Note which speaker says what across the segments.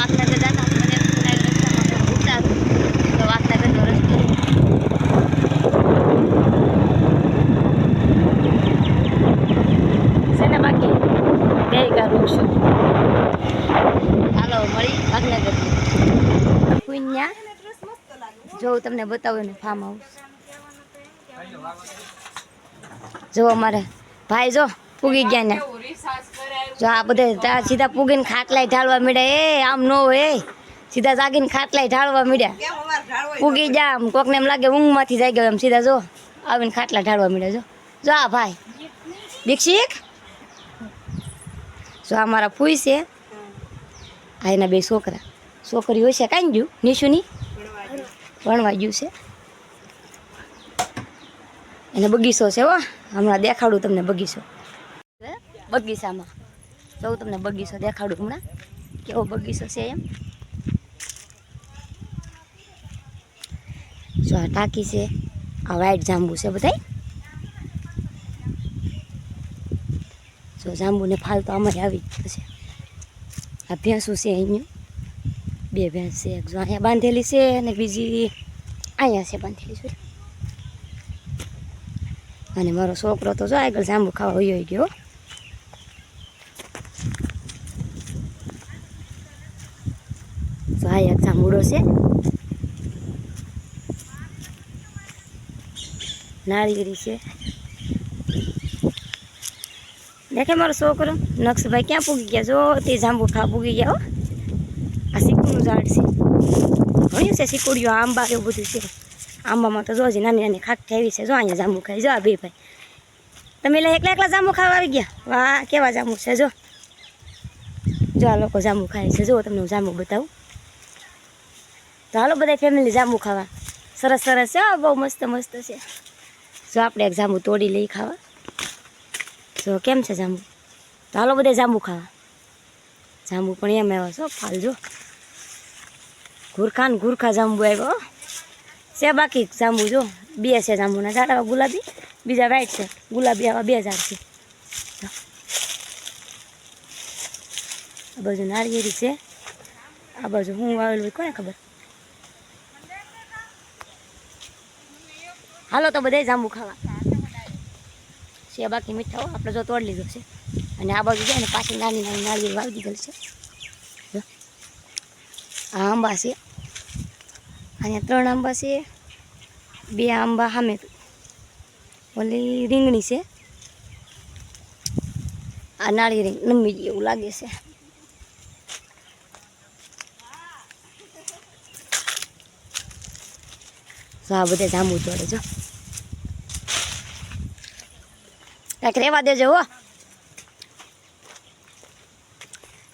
Speaker 1: વાંકનગર જતા મને રસ્તામાં ઉતારું તો વાંકનગરનો રસ્તો છે ને બાકી ગઈ કરું છું. હાલો મળી વાંકનગર કુન્યા જો તમને બતાવું ને ફાર્મ હાઉસ જો અમારે ભાઈ જો પૂગી ગયા ને જો આ બધા સીધા પૂગીને ખાટલાય ઢાળવા મળ્યા એ આમ ન હોય સીધા જાગીને ખાટલાય ઢાળવા મળ્યા પૂગી જા આમ કોકને એમ લાગે ઊંઘમાંથી જાઈ ગયો એમ સીધા જો આવીને ખાટલા ઢાળવા મળ્યા જો જો આ ભાઈ દીક્ષિત જો આ મારા ફૂઈ છે આ એના બે છોકરા છોકરીઓ છે કાંઈ ગયું નિશુની ભણવા ગયું છે એને બગીચો છે હો હમણાં દેખાડું તમને બગીચો બગીચામાં જો તમને બગીચો દેખાડું હમણાં કેવો બગીચો છે એમ જો આ ટાંકી છે આ વ્હાઈટ જાંબુ છે બધાય જો જાંબુને ફાલ તો અમારે આવી જ છે આ ભેંસું છે અહીંયા બે ભેંસ છે જો અહીંયા બાંધેલી છે અને બીજી અહીંયા છે બાંધેલી છે અને મારો છોકરો તો જો આગળ જાંબુ ખાવા વયો ગયો તો આ એક જાંબુડો છે નાળિયેરી છે દેખે મારો છોકરો નક્ષભાઈ ક્યાં પૂગી ગયા જો તે જાંબુ ખાવા પૂગી ગયા હો આ શીકુનું ઝાડ છે ઘણું છે શીકુડીઓ આંબા એવું બધું છે આંબામાં તો જો હજી નાની નાની ખાટ આવી છે જો અહીંયા જાંબુ ખાઈ જો આ બે ભાઈ તમે એકલા એકલા જાંબુ ખાવા આવી ગયા વાહ કેવા જાંબુ છે જો આ લોકો જાંબુ ખાય છે જો તમને હું જાંબુ બતાવું તો હાલો બધા ફેમિલી જાંબુ ખાવા સરસ સરસ છે બહુ મસ્ત મસ્ત છે જો આપણે એક જાંબુ તોડી લઈ ખાવા જો કેમ છે જાંબુ તો હાલો બધા જાંબુ ખાવા જાંબુ પણ એમ આવ્યા છો ફાલ જો ઘૂરખા ને ઘૂરખા જાંબુ આવ્યો છે બાકી જાંબુ જો બે છે જાંબુના ઝાડ આવા ગુલાબી બીજા વ્હાઈટ છે ગુલાબી આવા બે ઝાડ છે આ બાજુ નાળિયેરી છે આ બાજુ હું વાવેલું કોને ખબર હાલો તો બધા જાંબુ ખાવા છે બાકી મીઠા આપણે જો તોડી લીધો છે અને આ બાજુ જાય ને પાછી નાની નાની નાળિયેરી વાવી દીધેલ છે આ આંબા છે અહીંયા 3 આંબા છે 2 આંબા સામે ઓલી રીંગણી છે આ નાળિયેરી નમી ગઈ એવું લાગે છે તો આ બધા જાંબુ તોડે જો કાંઈક રહેવા દેજો હો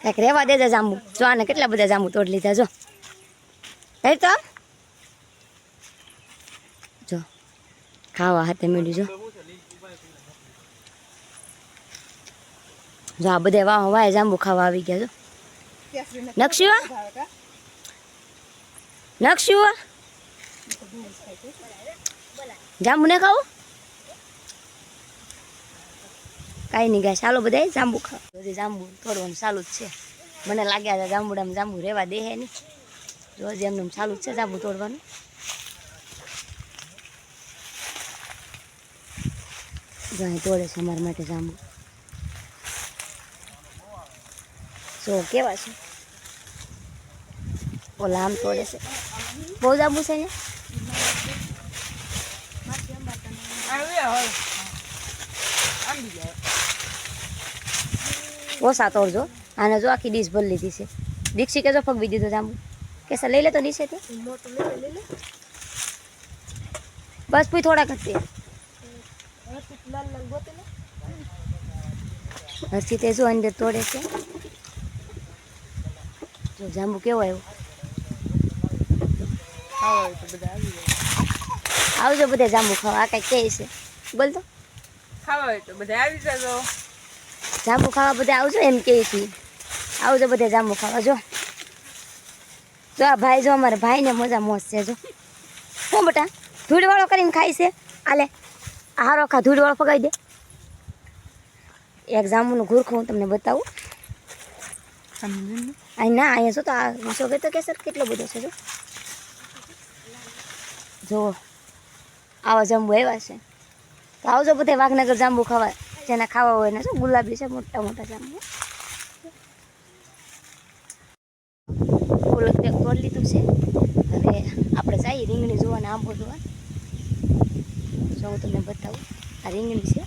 Speaker 1: કાંઈક રહેવા દેજો જાંબુ જો આને કેટલા બધા જાંબુ તોડી લીધા જો કઈ તો જો ખાવા હાથે મળ્યું જો આ બધે વાહ વાય જાંબુ ખાવા આવી ગયા જો નક્ષુઆ જાંબુ ને ખાવું કાંઈ નહીં ગાય ચાલો બધા જાંબુ ખાવ બધી જાંબુ તોડવાનું ચાલુ જ છે મને લાગ્યા હતા જાંબુડામાં જાંબુ રહેવા દે હે નહીં રોજ એમનું ચાલુ જ છે જાંબુ તોડવાનું જો અહીં તોડે છે અમારા માટે જાંબુ જો કેવા છે ઓલા આમ તોડે છે બહુ જાંબુ છે ને ઓછા તોડજો આને જો આખી ડીશ ભરી લીધી છે દીક્ષી કે જો ફગવી દીધો જાંબુ કેસા લઈ લે તો ડીશે તે બસ પૂરી થોડા કરતી હરસી તે જો અંદર તોડે છે જો જાંબુ કેવો આવ્યો આવજો બધા જાંબુ ખાવા આ કઈ કહે છે બોલ તો
Speaker 2: ખાવા હોય તો બધા આવી જજો
Speaker 1: જાંબુ ખાવા બધા આવજો એમ કહે છે આવજો બધા જાંબુ ખાવા જો આ ભાઈ જો અમારા ભાઈને મજા મોજ છે જો હું બેટા ધૂળવાળો કરીને ખાય છે આલે હારો ખા ધૂળવાળો પગાવી દે એક જાંબુનું ઘૂરખું હું તમને બતાવું અહીં ના અહીંયા શું તો આ શોખે તો કેસર કેટલો બધો છે જો આવા જાંબુ આવ્યા છે તો આવજો બધે વાઘનગર જાંબુ ખાવા જેને ખાવા હોય ને શું ગુલાબી છે મોટા મોટા જાંબુ ફૂલ તોડ લીધું છે હવે આપણે જઈએ રીંગણી જોવાને આંબો જોવા જો હું તમને બતાવું આ રીંગણી છે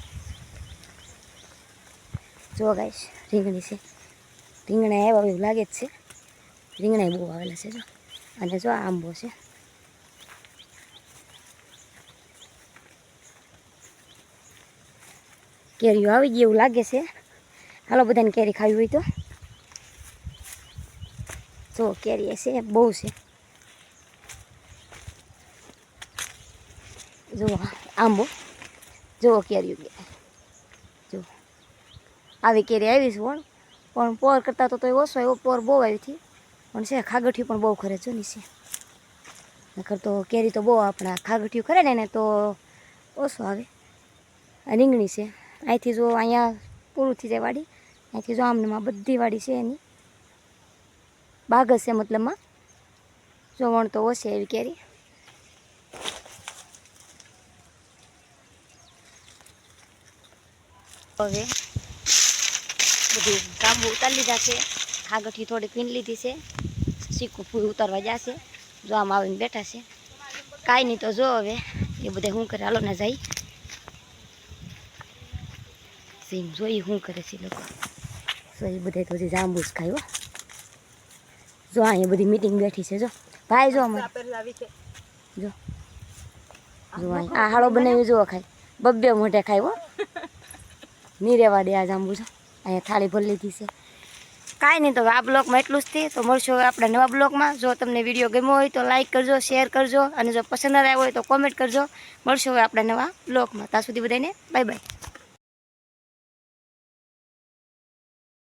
Speaker 1: જો ગાઈશ રીંગણી છે રીંગણા આવ્યા એવું લાગે જ છે રીંગણા બહુ આવેલા છે જો અને જો આ આંબો છે કેરીઓ આવી ગઈ એવું લાગે છે હાલો બધાને કેરી ખાવી હોય તો જો કેરી છે બહુ છે જુઓ આંબો જુઓ કેરીઓ જો આવી કેરી આવી છે પણ પોર કરતાં તો ઓછો એવો પોર બહુ આવી હતી પણ છે ખાગઠિયું પણ બહુ ખરે જો ની છે નકર તો કેરી તો બહુ આપણા ખાગઠિયું ખરે ને તો ઓછો આવે આ રીંગણી છે અહીંથી જો અહીંયા પૂરું થઈ જાય વાડી અહીંથી જો આમનેમાં બધી વાડી છે એની બાગ જ છે મતલબમાં જો વણ તો ઓછી એવી કેરી હવે બધી જાંબુ ઉતારી લીધા છે ખાગઠી થોડી પીન લીધી છે સિક્કું પૂરું ઉતારવા જશે જો આમ આવીને બેઠા છે કાંઈ નહીં તો જો હવે એ બધે શું કરે હાલો ના જાય સીમ જોઈ શું કરે છે લોકો તો એ બધે તો હજી જાંબુ જ ખાય જો અહીંયા બધી મીટિંગ બેઠી છે જો ભાઈ જો અમારે જો જો અહીં આ હાળો બનાવી જો ખાય બબ્બે મોઢે ખાય હો નહીં રહેવા દે આ જાંબુ જો અહીંયા થાળી ભરી લીધી છે કાંઈ નહીં તો આ બ્લોગમાં એટલું જ થી તો મળશું હવે આપણા નવા બ્લોગમાં જો તમને વિડીયો ગમ્યો હોય તો લાઇક કરજો શેર કરજો અને જો પસંદ આવ્યો હોય તો કોમેન્ટ કરજો મળશું હવે આપણા નવા બ્લોગમાં ત્યાં સુધી બધાને બાય બાય